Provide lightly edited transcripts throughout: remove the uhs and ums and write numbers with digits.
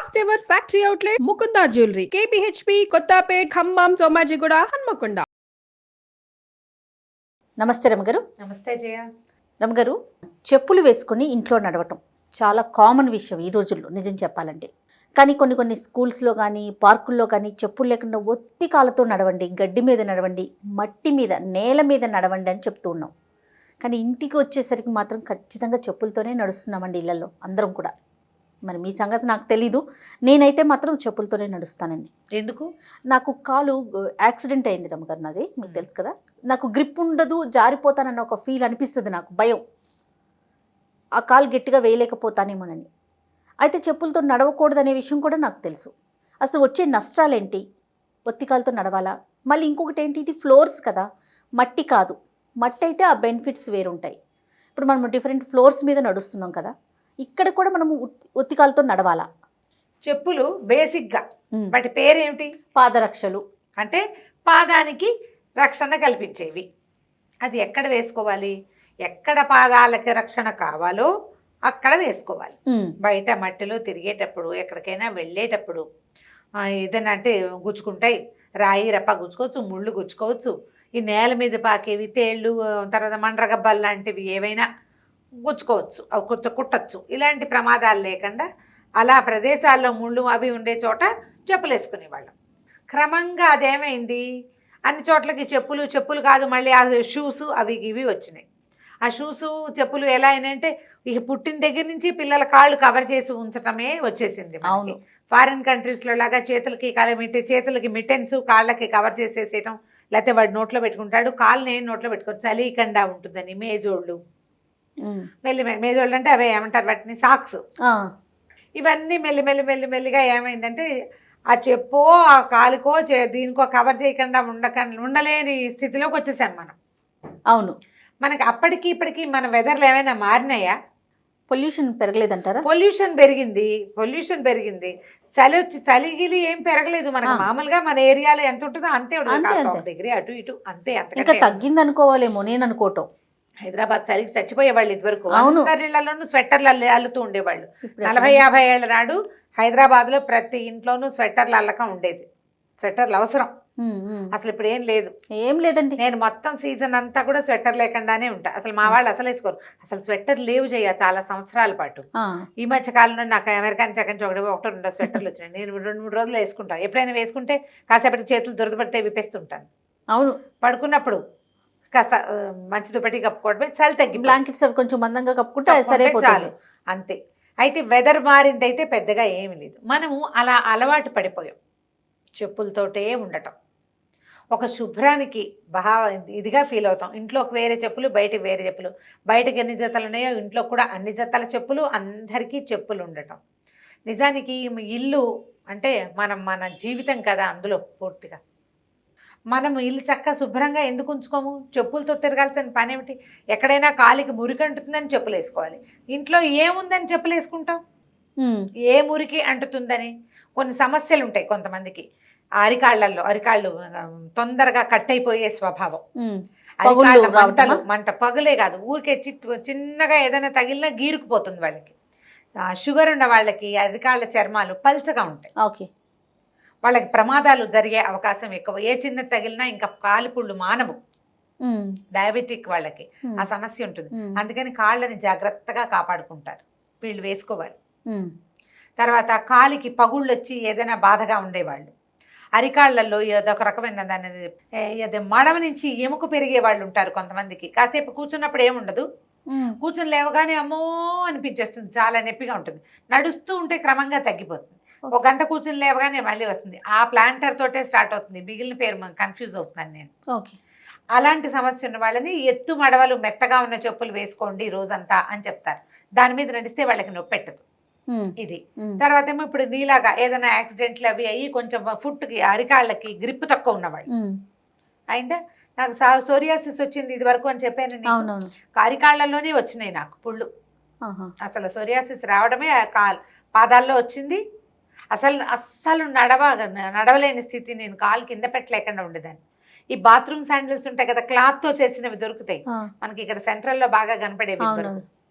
First ever factory outlet Mukunda jewellery KPHP Kothapet Khammam Somajiguda Hanamkonda. నమస్తే రమగారు. నమస్తే జయ. రమగారు, చెప్పులు వేసుకొని ఇంట్లో నడవటం చాలా కామన్ విషయం ఈ రోజుల్లో నిజం చెప్పాలంటే. కానీ కొన్ని స్కూల్స్లో కానీ పార్కుల్లో కానీ చెప్పులు లేకుండా ఒత్తి కాళ్ళతో నడవండి, గడ్డి మీద నడవండి, మట్టి మీద నేల మీద నడవండి అని చెప్తూ ఉన్నాం. కానీ ఇంటికి వచ్చేసరికి మాత్రం ఖచ్చితంగా చెప్పులతోనే నడుస్తున్నామండి ఇళ్లలో అందరం కూడా. మరి మీ సంగతి నాకు తెలీదు, నేనైతే మాత్రం చెప్పులతోనే నడుస్తానండి. ఎందుకు? నాకు కాలు యాక్సిడెంట్ అయింది రమగారు, నాది మీకు తెలుసు కదా. నాకు గ్రిప్ ఉండదు, జారిపోతానన్న ఒక ఫీల్ అనిపిస్తుంది, నాకు భయం, ఆ కాలు గట్టిగా వేయలేకపోతానేమోనని. అయితే చెప్పులతో నడవకూడదనే విషయం కూడా నాకు తెలుసు. అసలు వచ్చే నష్టాలేంటి, ఒత్తికాలతో నడవాలా? మళ్ళీ ఇంకొకటి ఏంటి, ఇది ఫ్లోర్స్ కదా, మట్టి కాదు. మట్టి అయితే ఆ బెనిఫిట్స్ వేరుంటాయి. ఇప్పుడు మనం డిఫరెంట్ ఫ్లోర్స్ మీద నడుస్తున్నాం కదా, ఇక్కడ కూడా మనము ఒత్తికాలతో నడవాలా? చెప్పులు బేసిక్గా వాటి పేరేమిటి? పాదరక్షలు. అంటే పాదానికి రక్షణ కల్పించేవి. అది ఎక్కడ వేసుకోవాలి? ఎక్కడ పాదాలకి రక్షణ కావాలో అక్కడ వేసుకోవాలి. బయట మట్టిలో తిరిగేటప్పుడు, ఎక్కడికైనా వెళ్ళేటప్పుడు ఏదైనా అంటే గుచ్చుకుంటాయి, రాయి రప్ప గుచ్చుకోవచ్చు, ముళ్ళు గుచ్చుకోవచ్చు, ఈ నేల మీద పాకేవి తేళ్ళు, తర్వాత మండ్రగబ్బాలు లాంటివి ఏవైనా గుచ్చుకోవచ్చు, అవి కుట్టచ్చు. ఇలాంటి ప్రమాదాలు లేకుండా అలా ప్రదేశాల్లో ముళ్ళు అవి ఉండే చోట చెప్పులు వేసుకునేవాళ్ళం. క్రమంగా అదేమైంది, అన్ని చోట్లకి చెప్పులు కాదు, మళ్ళీ ఆ షూస్ అవి ఇవి వచ్చినాయి. ఆ షూసు చెప్పులు ఎలా అయినాయంటే ఇక పుట్టిన దగ్గర నుంచి పిల్లల కాళ్ళు కవర్ చేసి ఉంచటమే వచ్చేసింది. అవును, ఫారిన్ కంట్రీస్లో లాగా చేతులకి మిటెన్స్, కాళ్ళకి కవర్ చేసేసేయటం, లేకపోతే వాడు నోట్లో పెట్టుకుంటాడు, కాళ్ళని నోట్లో పెట్టుకోవచ్చు, చలికండా ఉంటుందని మేజోళ్ళు. మేజోళ్ళు అంటే అవే ఏమంటారు వాటిని, సాక్స్. ఇవన్నీ మెల్లిగా ఏమైందంటే ఆ చెప్పో ఆ కాలుకో దీనికో కవర్ చేయకుండా ఉండలేని స్థితిలోకి వచ్చేసాం మనం. అవును, మనకి అప్పటికి ఇప్పటికి మన వెదర్లు ఏమైనా మారినాయా? పొల్యూషన్ పెరగలేదంటారా? పొల్యూషన్ పెరిగింది. చలిగిలి ఏం పెరగలేదు మనకు. మామూలుగా మన ఏరియాలో ఎంత ఉంటుందో అంతే ఉంటుంది, డిగ్రీ అటు ఇటు అంతే. ఇంకా తగ్గింది అనుకోవాలేమో నేను అనుకోవటం. హైదరాబాద్ చలికి చచ్చిపోయేవాళ్ళు ఇదివరకు. అందరిలోనూ స్వెట్టర్లు అల్లుతూ ఉండేవాళ్ళు. 40-50 ఏళ్ల నాడు హైదరాబాద్ లో ప్రతి ఇంట్లోనూ స్వెట్టర్లు అల్లకం ఉండేది. స్వెట్టర్లు అవసరం. అసలు ఇప్పుడు ఏం లేదండి. నేను మొత్తం సీజన్ అంతా కూడా స్వెటర్ లేకుండానే ఉంటా. అసలు మా వాళ్ళు అసలు వేసుకోరు. అసలు స్వెటర్ లేవు చేయ చాలా సంవత్సరాల పాటు. ఈ మధ్య కాలంలో నాకు అమెరికన్ నుంచి ఒకటో రెండో స్వెటర్లు వచ్చినాయి. నేను 2-3 రోజులు వేసుకుంటాను. ఎప్పుడైనా వేసుకుంటే కాసేపటికి చేతులు దురదపడితే విప్పేస్తుంటాను. అవును, పడుకున్నప్పుడు కాస్త మంచి దుప్పటి కప్పుకోవడమే, చలి తగ్గి బ్లాంకెట్స్ అవి కొంచెం మందంగా కప్పుకుంటే సరిపోతుంది, అంతే. అయితే వెదర్ మారింది అయితే పెద్దగా ఏమి లేదు. మనము అలా అలవాటు పడిపోయాం చెప్పులతోటే ఉండటం. ఒక శుభ్రానికి ఇదిగా ఫీల్ అవుతాం. ఇంట్లోకి వేరే చెప్పులు, బయటకు వేరే చెప్పులు. బయటకు ఎన్ని జతలు ఉన్నాయో ఇంట్లో కూడా అన్ని జతల చెప్పులు, అందరికీ చెప్పులు ఉండటం. నిజానికి ఇల్లు అంటే మన జీవితం కదా, అందులో పూర్తిగా మనం ఇల్లు చక్కగా శుభ్రంగా ఎందుకు ఉంచుకోము? చెప్పులతో తిరగాల్సిన పని ఏమిటి? ఎక్కడైనా కాలికి మురికి అంటుతుందని చెప్పులు వేసుకోవాలి. ఇంట్లో ఏముందని చెప్పులు వేసుకుంటాం? ఏ మురికి అంటుతుందని. కొన్ని సమస్యలు ఉంటాయి కొంతమందికి. అరికాళ్ళు తొందరగా కట్ అయిపోయే స్వభావం. మంట పగులే కాదు, ఊరికే చిన్నగా ఏదైనా తగిలినా గీరుకుపోతుంది వాళ్ళకి. షుగర్ ఉన్న వాళ్ళకి అరికాళ్ళ చర్మాలు పల్చగా ఉంటాయి. ఓకే, వాళ్ళకి ప్రమాదాలు జరిగే అవకాశం ఎక్కువ. ఏ చిన్న తగిలినా ఇంకా కాలిపుళ్ళు మానవు. డయాబెటిక్ వాళ్ళకి ఆ సమస్య ఉంటుంది. అందుకని కాళ్ళని జాగ్రత్తగా కాపాడుకుంటారు వీళ్ళు, వేసుకోవాలి. తర్వాత కాలికి పగుళ్ళు వచ్చి ఏదైనా బాధగా ఉండేవాళ్ళు, అరికాళ్లలో ఏదొక రకమైన దాన్ని మడమ నుంచి ఎముక పెరిగే వాళ్ళు ఉంటారు కొంతమందికి. కాసేపు కూర్చున్నప్పుడు ఏముండదు, కూర్చుని లేవగానే అమ్మో అనిపించేస్తుంది, చాలా నొప్పిగా ఉంటుంది. నడుస్తూ ఉంటే క్రమంగా తగ్గిపోతుంది. 1 గంట కూర్చుని లేవగానే మళ్ళీ వస్తుంది. ఆ ప్లాంటర్ తోటే స్టార్ట్ అవుతుంది. మిగిలిన పేరు కన్ఫ్యూజ్ అవుతున్నాను నేను. అలాంటి సమస్య ఉన్న వాళ్ళని ఎత్తు మడవలు మెత్తగా ఉన్న చెప్పులు వేసుకోండి రోజంతా అని చెప్తారు. దాని మీద నడిస్తే వాళ్ళకి నొప్పి పెట్టదు. ఇది తర్వాత ఏమో ఇప్పుడు నీలాగా ఏదైనా యాక్సిడెంట్లు అవి అయ్యి కొంచెం ఫుట్కి అరికాళ్ళకి గ్రిప్ తక్కువ ఉన్నవాళ్ళు అయిందా. నాకు సోరియాసిస్ వచ్చింది ఇది వరకు అని చెప్పాను. అరికాళ్ళలోనే వచ్చినాయి నాకు పుళ్ళు. అసలు సోరియాసిస్ రావడమే పాదాల్లో వచ్చింది. అస్సలు నడవలేని స్థితి. నేను కాలు కింద పెట్టలేకుండా ఉండేదాన్ని. ఈ బాత్రూమ్ శాండిల్స్ ఉంటాయి కదా, క్లాత్ తో చేసినవి దొరుకుతాయి మనకి ఇక్కడ సెంట్రల్ లో బాగా కనపడేవి.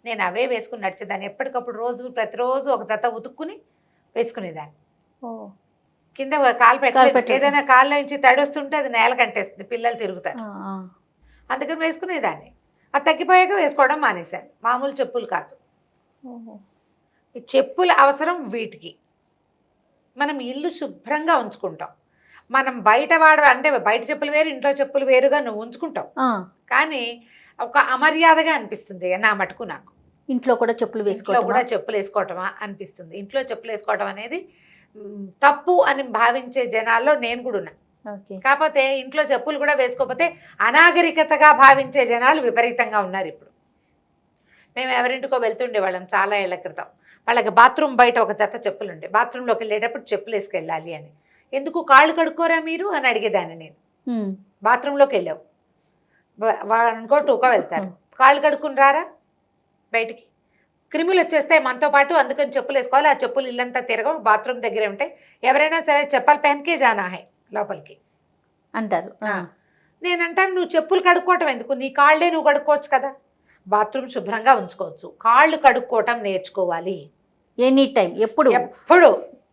నేను అవే వేసుకుని నడిచేదాన్ని. ఎప్పటికప్పుడు ప్రతిరోజు ఒక జత ఉతుక్కుని వేసుకునేదాన్ని. ఓ. కింద కాలు పెట్టలేదు. పెట్టలేదు. ఏదైనా కాళ్ళ నుంచి తడి వస్తుంటే అది నేల కంటేస్తుంది, పిల్లలు తిరుగుతారు. ఆ. అందుకని వేసుకునేదాన్ని. అది తగ్గిపోయాక వేసుకోవడం మానేశాను. మామూలు చెప్పులు కాదు, ఓహో. ఈ చెప్పుల అవసరం వీటికి. మనం ఇల్లు శుభ్రంగా ఉంచుకుంటాం. మనం బయట అంటే బయట చెప్పులు వేరు, ఇంట్లో చెప్పులు వేరుగా నువ్వు ఉంచుకుంటావు. ఆ. కానీ ఒక అమర్యాదగా అనిపిస్తుంది నా మటుకు నాకు. ఇంట్లో కూడా చెప్పులు ఇంట్లో వేసుకోవడం కూడా చెప్పులు వేసుకోవటమా అనిపిస్తుంది. ఇంట్లో చెప్పులు వేసుకోవడం అనేది తప్పు అని భావించే జనాల్లో నేను కూడా ఉన్నా. ఓకే. కాకపోతే ఇంట్లో చెప్పులు కూడా వేసుకోకపోతే అనాగరికతగా భావించే జనాలు విపరీతంగా ఉన్నారు ఇప్పుడు. మేము ఎవరింటికో వెళ్తుండే వాళ్ళం చాలా ఏళ్ల క్రితం. వాళ్ళకి బాత్రూమ్ బయట ఒక జత చెప్పులు ఉండే. బాత్రూంలోకి వెళ్ళేటప్పుడు చెప్పులు వేసుకెళ్ళాలి అని. ఎందుకు కాళ్ళు కడుక్కోరా మీరు అని అడిగేదాన్ని నేను. బాత్రూంలోకి వెళ్ళావు, వాళ్ళు అనుకో టూకా వెళ్తారు, కాళ్ళు కడుక్కుని రారా బయటికి, క్రిములు వచ్చేస్తాయి మనతో పాటు, అందుకని చెప్పులు వేసుకోవాలి. ఆ చెప్పులు ఇల్లంతా తిరగవు, బాత్రూమ్ దగ్గరే ఉంటాయి. ఎవరైనా సరే చెప్పలు పెన్కే జానా హై లోపలికి అంటారు. నేను అంటాను, నువ్వు చెప్పులు కడుక్కోవటం ఎందుకు, నీ కాళ్ళే నువ్వు కడుక్కోవచ్చు కదా. బాత్రూమ్ శుభ్రంగా ఉంచుకోవచ్చు, కాళ్ళు కడుక్కోవటం నేర్చుకోవాలి. ఎనీ టైం, ఎప్పుడు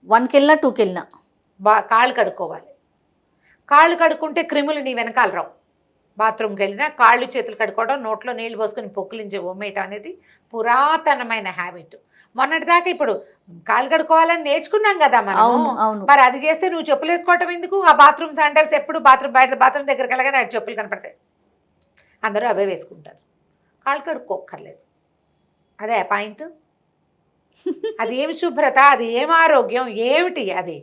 1కి వెళ్ళినా 2కి వెళ్ళినా కాళ్ళు కడుక్కోవాలి. కాళ్ళు కడుక్కుంటే క్రిములు నీ వెనకాల రావు. బాత్రూమ్కి వెళ్ళినా కాళ్ళు చేతులు కడుక్కోవడం, నోట్లో నీళ్ళు పోసుకొని పొక్కులించి ఉమ్మేయటం అనేది పురాతనమైన హ్యాబిట్. మొన్నటిదాకా ఇప్పుడు కాళ్ళు కడుక్కోవాలని నేర్చుకున్నాం కదా మనం. మరి అది చేస్తే నువ్వు చెప్పులు వేసుకోవటం ఎందుకు? ఆ బాత్రూమ్ శాండల్స్ ఎప్పుడు బాత్రూమ్ దగ్గరికి వెళ్ళగానే అటు చెప్పులు కనపడతాయి, అందరూ అవే వేసుకుంటారు. కాళ్ళు కడుక్కోక్కర్లేదు. అదే పాయింట్. అది ఏమి శుభ్రత, అది ఏం ఆరోగ్యం, ఏమిటి అది?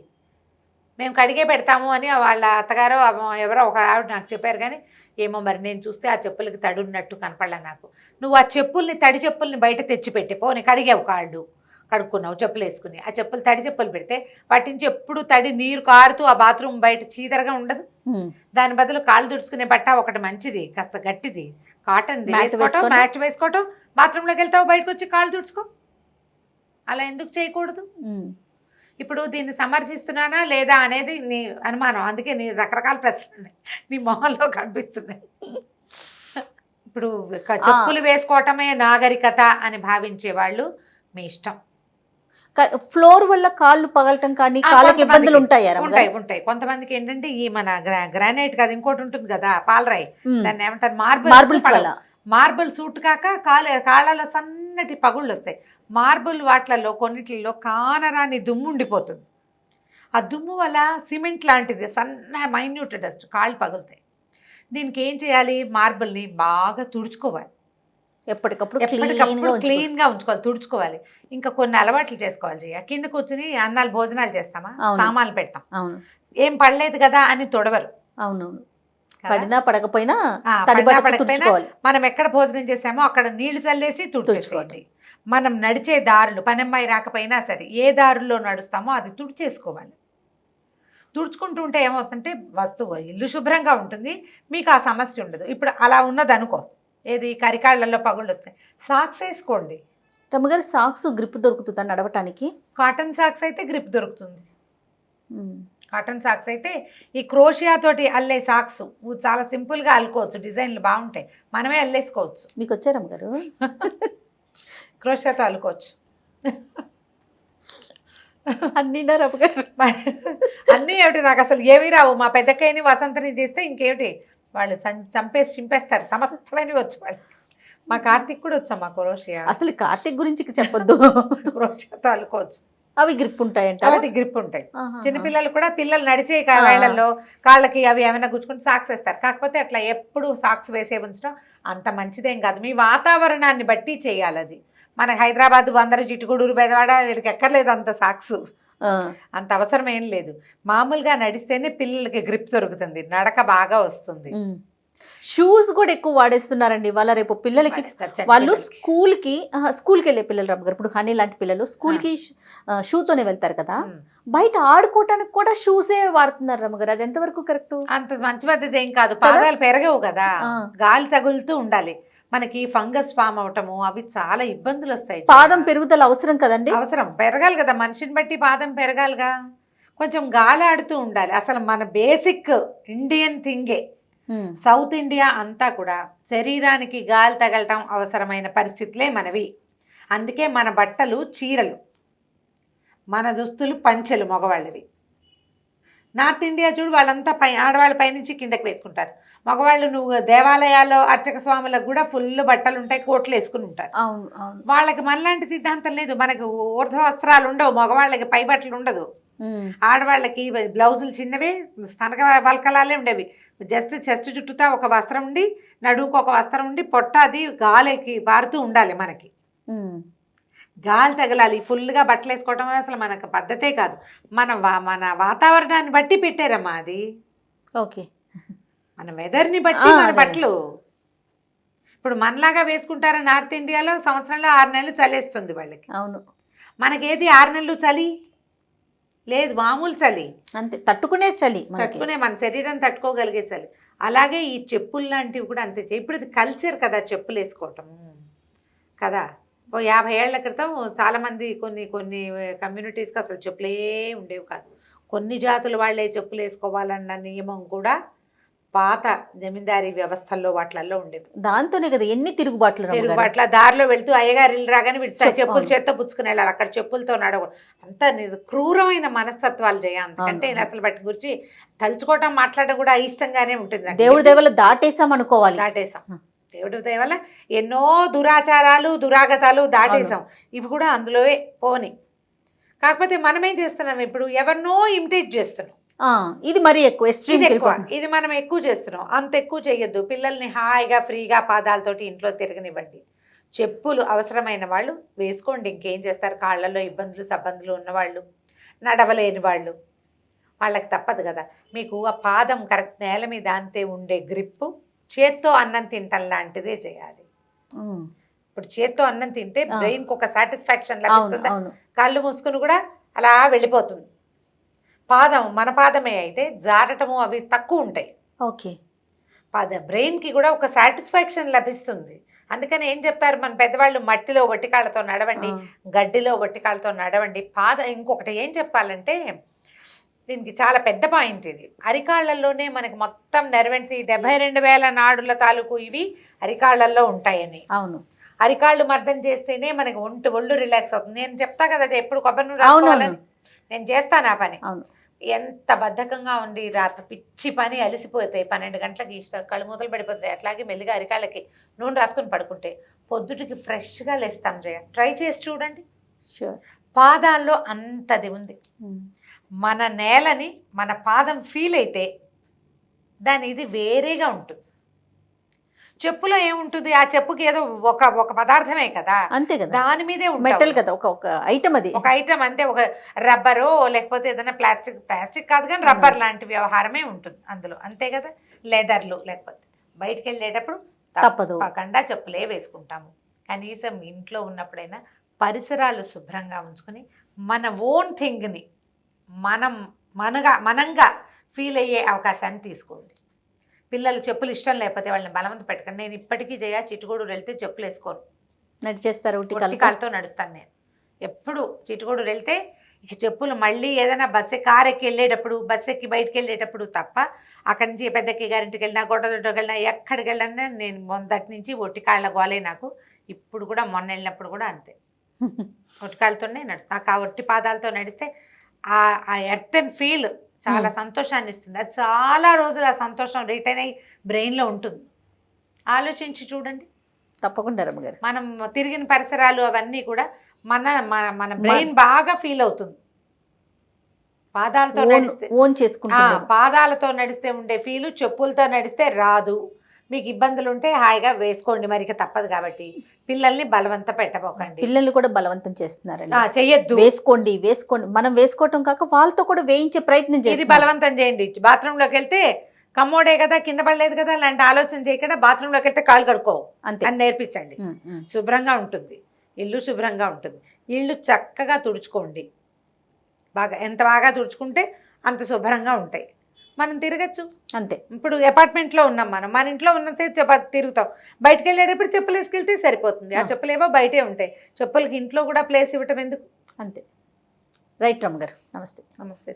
మేము కడిగే పెడతాము అని వాళ్ళ అత్తగారో ఎవరో ఒక ఆవిడ నాకు చెప్పారు. కానీ ఏమో మరి నేను చూస్తే ఆ చెప్పులకి తడి ఉన్నట్టు కనపడలే నాకు. నువ్వు ఆ చెప్పుల్ని, తడి చెప్పుల్ని బయట తెచ్చిపెట్టి పోనీ కడిగావు, కాళ్ళు కడుక్కున్నావు, చెప్పులు వేసుకుని, ఆ చెప్పులు తడి చెప్పులు పెడితే వాటి నుంచి ఎప్పుడు తడి నీరు కారుతూ ఆ బాత్రూమ్ బయట చీదరగా ఉండదు. దాని బదులు కాళ్ళు తుడుచుకునే బట్ట ఒకటి మంచిది, కాస్త గట్టిది, కాటన్ వేసుకోవటం, మ్యాచ్ వేసుకోవటం, బాత్రూంలోకి వెళ్తావు, బయటకు వచ్చి కాళ్ళు తుడుచుకో. అలా ఎందుకు చేయకూడదు? ఇప్పుడు దీన్ని సమర్థిస్తున్నానా లేదా అనేది నీ అనుమానం. అందుకే నీ రకరకాల ప్రశ్నలు నీ మొహంలో కనిపిస్తున్నాయి. ఇప్పుడు చెప్పులు వేసుకోవటమే నాగరికత అని భావించే వాళ్ళు మీ ఇష్టం. ఫ్లోర్ వల్ల కాళ్ళు పగలటం కానీ కాళ్ళకి ఇబ్బందులు ఉంటాయి. ఉంటాయి. కొంతమందికి ఏంటంటే ఈ మన గ్రానైట్ కదా, ఇంకోటి ఉంటుంది కదా పాలరాయి, దాన్ని ఏమంటారు, మార్బుల్ సూట్ కాక కాళ్ళలో సన్నటి పగుళ్ళు వస్తాయి. మార్బుల్ వాటిలలో కొన్నిటిలో కానరాని దుమ్ము ఉండిపోతుంది. ఆ దుమ్ము వల్ల సిమెంట్ లాంటిది సన్న మైన్యూట్ డస్ట్, కాళ్ళు పగులుతాయి. దీనికి ఏం చేయాలి? మార్బుల్ని బాగా తుడుచుకోవాలి, ఎప్పటికప్పుడు క్లీన్గా ఉంచుకోవాలి, తుడుచుకోవాలి. ఇంకా కొన్ని అలవాట్లు చేసుకోవాలి. కింద కూర్చుని అన్నాలు భోజనాలు చేస్తామా, సామాన్లు పెడతాం, ఏం పడలేదు కదా అని తొడవరు. అవునవును, పడినా పడకపోయినా మనం ఎక్కడ భోజనం చేసామో అక్కడ నీళ్లు చల్లేసి తుడుచుకోవాలి. మనం నడిచే దారులు, పనమ్మాయి రాకపోయినా సరే ఏ దారుల్లో నడుస్తామో అది తుడిచేసుకోవాలి. తుడుచుకుంటూ ఉంటే ఏమవుతుందంటే ఇల్లు శుభ్రంగా ఉంటుంది, మీకు ఆ సమస్య ఉండదు. ఇప్పుడు అలా ఉన్నది అనుకో, ఏది కరికాళ్ళల్లో పగుళ్ళు వస్తాయి, సాక్స్ వేసుకోండి. రమ్మగారు సాక్స్ గ్రిప్ దొరుకుతుందా నడవటానికి? కాటన్ సాక్స్ అయితే గ్రిప్ దొరుకుతుంది. కాటన్ సాక్స్ అయితే ఈ క్రోషియా తోటి అల్లే సాక్స్ చాలా సింపుల్గా అల్లుకోవచ్చు, డిజైన్లు బాగుంటాయి, మనమే అల్లేసుకోవచ్చు. మీకు వచ్చారు అమ్మగారు? క్రోషియాతో అల్లుకోవచ్చు. అన్నీ ఏమిటి, నాకు అసలు ఏమీ రావు. మా పెద్దక్కయ్యని వసంతని తీస్తే ఇంకేమిటి వాళ్ళు చింపేస్తారు, సమస్తమైనవి వచ్చు వాళ్ళకి. మా కార్తీక్ కూడా వచ్చా మా క్రోషియా. అసలు కార్తీక్ గురించి చెప్పొద్దు. క్రోషియాతో అల్లుకోవచ్చు, అవి గ్రిప్ ఉంటాయంట. కాబట్టి గ్రిప్ ఉంటాయి. చిన్నపిల్లలు కూడా, పిల్లలు నడిచే వేళల్లో కాళ్ళకి అవి ఏమైనా గుచ్చుకుంటే సాక్స్ వేస్తారు. కాకపోతే అట్లా ఎప్పుడు సాక్స్ వేసే ఉంచడం అంత మంచిదేం కాదు. మీ వాతావరణాన్ని బట్టి చేయాలి అది. మన హైదరాబాద్, బందరు, జిట్టుగూడూరు, బెదవాడ వీడికి ఎక్కర్లేదు అంత సాక్స్, అంత అవసరం ఏం లేదు. మామూలుగా నడిస్తేనే పిల్లలకి గ్రిప్ దొరుకుతుంది, నడక బాగా వస్తుంది. షూస్ కూడా ఎక్కువ వాడేస్తున్నారండి వాళ్ళ. రేపు పిల్లలకి వాళ్ళు స్కూల్కి వెళ్ళే పిల్లలు రమ్మగారు, ఇప్పుడు హనీ లాంటి పిల్లలు స్కూల్కి షూతోనే వెళ్తారు కదా, బయట ఆడుకోవటానికి కూడా షూసే వాడుతున్నారు రమ్మగారు. అది ఎంతవరకు కరెక్ట్? అంత మంచి పద్ధతి ఏం కాదు. పాదాలు పెరగవు కదా, గాలి తగులుతూ ఉండాలి. మనకి ఫంగస్ ఫామ్ అవటము అవి చాలా ఇబ్బందులు వస్తాయి. పాదం పెరుగుదల అవసరం కదండి? అవసరం, పెరగాలి కదా, మనిషిని బట్టి పాదం పెరగాలిగా. కొంచెం గాలి ఆడుతూ ఉండాలి. అసలు మన బేసిక్ ఇండియన్ థింగే. సౌత్ ఇండియా అంతా కూడా శరీరానికి గాలి తగలటం అవసరమైన పరిస్థితులే మనవి. అందుకే మన బట్టలు చీరలు, మన దుస్తులు పంచెలు మగవాళ్ళవి. నార్త్ ఇండియా చూడు, వాళ్ళంతా ఆడవాళ్ళ పైనుంచి కిందకి వేసుకుంటారు. మగవాళ్ళు నువ్వు దేవాలయాల్లో అర్చక స్వాములకు కూడా ఫుల్ బట్టలు ఉంటాయి, కోట్లు వేసుకుని ఉంటారు. అవును అవును. వాళ్ళకి మనలాంటి సిద్ధాంతం లేదు. మనకు ఊర్ధ్వ వస్త్రాలు ఉండవు, మగవాళ్ళకి పై బట్టలు ఉండదు. ఆడవాళ్ళకి బ్లౌజులు చిన్నవే, స్తనక వల్కలాలే ఉండేవి. జస్ట్ చెస్ట్ చుట్టూతా ఒక వస్త్రం ఉండి, నడుముకు ఒక వస్త్రం ఉండి, పొట్ట అది గాలికి పారుతూ ఉండాలి. మనకి గాలి తగలాలి. ఫుల్గా బట్టలు వేసుకోవటం అసలు మనకు పద్ధతే కాదు. మన వాతావరణాన్ని బట్టి పెట్టారమ్మా అది. ఓకే, మన వెదర్ని బట్టి మన బట్టలు. ఇప్పుడు మనలాగా వేసుకుంటారా నార్త్ ఇండియాలో? సంవత్సరంలో 6 నెలలు చలేస్తుంది వాళ్ళకి. అవును. మనకేది 6 నెలలు చలి లేదు, మామూలు చలి అంతే, తట్టుకునే చలి, తట్టుకునే మన శరీరం తట్టుకోగలిగే చలి. అలాగే ఈ చెప్పులు లాంటివి కూడా అంతే. ఇప్పుడు ఇది కల్చర్ కదా చెప్పులు వేసుకోవటం కదా. 50 ఏళ్ల క్రితం చాలామంది కొన్ని కమ్యూనిటీస్కి అసలు చెప్పులే ఉండేవి కాదు. కొన్ని జాతుల వాళ్ళే చెప్పులు వేసుకోవాలన్న నియమం కూడా పాత జమీందారీ వ్యవస్థల్లో వాటిల్లో ఉండేవి. దాంతోనే కదా ఎన్ని తిరుగుబాట్లు. దారిలో వెళ్తూ అయ్యగారు ఇల్లు రాగానే చెప్పులు చేత్తో పుచ్చుకుని వెళ్ళాలి, అక్కడ చెప్పులతో నడవడం. అంత క్రూరమైన మనస్తత్వాలు చేయ. అందుకంటే అసలు వాటి గురించి తలుచుకోవటం మాట్లాడడం కూడా ఇష్టంగానే ఉంటుంది. దేవుడి దేవల దాటేసాం అనుకోవాలి. దాటేసాం, దేవుడి దేవల ఎన్నో దురాచారాలు దురాగతాలు దాటేసాం. ఇవి కూడా అందులోవే పోని. కాకపోతే మనం ఏం చేస్తున్నాం ఇప్పుడు? ఎవరినో ఇమిటేట్ చేస్తున్నాం. ఇది మరి ఎక్కువ ఇది మనం ఎక్కువ చేస్తున్నాం. అంత ఎక్కువ చేయొద్దు. పిల్లల్ని హాయిగా ఫ్రీగా పాదాలతోటి ఇంట్లో తిరగనివ్వండి. చెప్పులు అవసరమైన వాళ్ళు వేసుకోండి. ఇంకేం చేస్తారు? కాళ్ళల్లో ఇబ్బందులు సబ్బందులు ఉన్నవాళ్ళు, నడవలేని వాళ్ళు, వాళ్ళకి తప్పదు కదా. మీకు ఆ పాదం కరెక్ట్ నేల మీద అంతే ఉండే గ్రిప్పు చేత్తో అన్నం తింటం లాంటిదే చేయాలి. ఇప్పుడు చేత్తో అన్నం తింటే బ్రెయిన్కి ఒక సాటిస్ఫాక్షన్ లభిస్తుంది. కళ్ళు మూసుకుని కూడా అలా వెళ్ళిపోతుంది. పాదం మన పాదమే అయితే జారటము అవి తక్కువ ఉంటాయి. ఓకే, బ్రెయిన్కి కూడా ఒక సాటిస్ఫాక్షన్ లభిస్తుంది. అందుకని ఏం చెప్తారు మన పెద్దవాళ్ళు? మట్టిలో వట్టికాళ్ళతో నడవండి, గడ్డిలో వట్టికాళ్ళతో నడవండి. ఇంకొకటి ఏం చెప్పాలంటే, దీనికి చాలా పెద్ద పాయింట్ ఇది. అరికాళ్లలోనే మనకి మొత్తం నెర్వెన్స్ 72,000 నాడుల తాలూకు ఇవి అరికాళ్లలో ఉంటాయని. అవును. అరికాళ్ళు మర్దం చేస్తేనే మనకి ఒళ్ళు రిలాక్స్ అవుతుంది. నేను చెప్తా కదా ఎప్పుడు కొబ్బరి నూనె రాసుకోవాలని. నేను చేస్తాను ఆ పని. ఎంత బద్ధకంగా ఉండి పిచ్చి పని అలసిపోతాయి. 12 గంటలకి కళ్ళు మూతలు పడిపోతాయి. అట్లాగే మెల్లిగా అరికాళ్ళకి నూనె రాసుకొని పడుకుంటే పొద్దుటికి ఫ్రెష్గా లేస్తాం. ట్రై చేసి చూడండి. పాదాల్లో అంతది ఉంది. మన నేలని మన పాదం ఫీల్ అయితే దాని ఇది వేరేగా ఉంటుంది. చెప్పులో ఏముంటుంది? ఆ చెప్పుకి ఏదో ఒక పదార్థమే కదా, అంతే కదా, దాని మీదే మెటల్ కదా, ఒక ఐటమ్. అది ఒక ఐటమ్ అంతే. ఒక రబ్బరు లేకపోతే ఏదైనా ప్లాస్టిక్ కాదు కానీ రబ్బర్ లాంటి వ్యవహారమే ఉంటుంది అందులో, అంతే కదా. లెదర్లు లేకపోతే బయటికి వెళ్ళేటప్పుడు తప్పకుండా చెప్పులే వేసుకుంటాము. కనీసం ఇంట్లో ఉన్నప్పుడైనా పరిసరాలు శుభ్రంగా ఉంచుకొని మన ఓన్ థింగ్ని మనంగా ఫీల్ అయ్యే అవకాశాన్ని తీసుకోండి. పిల్లలు చెప్పులు ఇష్టం లేకపోతే వాళ్ళని బలవంత పెట్టకండి. నేను ఇప్పటికీ చిట్టుగూడు వెళ్తే చెప్పులు వేసుకోను, నడిచేస్తారు. కాళ్ళతో నడుస్తాను నేను ఎప్పుడు. చిట్టుగూడు వెళ్తే ఇక చెప్పులు మళ్ళీ ఏదైనా కారు ఎక్కి వెళ్ళేటప్పుడు, బస్సు ఎక్కి బయటికి వెళ్ళేటప్పుడు తప్ప, అక్కడి నుంచి పెద్దకి గారింటికి వెళ్ళినా, గొడ్డదొడ్డకి వెళ్ళినా, ఎక్కడికి వెళ్ళినా నేను మొదటి నుంచి ఒట్టికాళ్ళ గోలే నాకు. ఇప్పుడు కూడా మొన్న వెళ్ళినప్పుడు కూడా అంతే, ఒట్టికాళ్ళతోనే నడుస్తా. నాకు ఆ ఒట్టి పాదాలతో నడిస్తే ఆ ఎర్త్ అండ్ ఫీల్ చాలా సంతోషాన్ని ఇస్తుంది. అది చాలా రోజులు ఆ సంతోషం రిటైన్ అయ్యి బ్రెయిన్లో ఉంటుంది. ఆలోచించి చూడండి. తప్పకుండా రమ్మగారు. మనం తిరిగిన పరిసరాలు అవన్నీ కూడా మన బ్రెయిన్ బాగా ఫీల్ అవుతుంది. పాదాలతో నడిస్తే పాదాలతో నడిస్తే ఉండే ఫీలు చెప్పులతో నడిస్తే రాదు. మీకు ఇబ్బందులు ఉంటే హాయిగా వేసుకోండి, మరికి తప్పదు కాబట్టి. పిల్లల్ని బలవంత పెట్టబోకండి. పిల్లల్ని కూడా బలవంతం చేస్తున్నారండి. చెయ్యొద్దు. వేసుకోండి. మనం వేసుకోవటం కాక వాళ్ళతో కూడా వేయించే ప్రయత్నం చేసి ఇది బలవంతం చేయండి. బాత్రూంలోకి వెళ్తే కమ్మోడే కదా, కింద పడలేదు కదా అలాంటి ఆలోచన చేయకుండా బాత్రూంలోకి వెళ్తే కాళ్ళు కడుక్కోవు అని నేర్పించండి. శుభ్రంగా ఉంటుంది ఇల్లు, శుభ్రంగా ఉంటుంది ఇల్లు. చక్కగా తుడుచుకోండి. ఎంత బాగా తుడుచుకుంటే అంత శుభ్రంగా ఉంటాయి. మనం తిరగచ్చు అంతే. ఇప్పుడు అపార్ట్మెంట్లో ఉన్నాం, మన ఇంట్లో ఉన్నంతే తిరుగుతాం. బయటకు వెళ్ళేటప్పుడు చెప్పులు వేసుకెళ్తే సరిపోతుంది. ఆ చెప్పులు ఏవో బయటే ఉంటాయి. చెప్పులకి ఇంట్లో కూడా ప్లేస్ ఇవ్వటం ఎందుకు? అంతే. రైట్ రమ్మ గారు, నమస్తే. నమస్తే.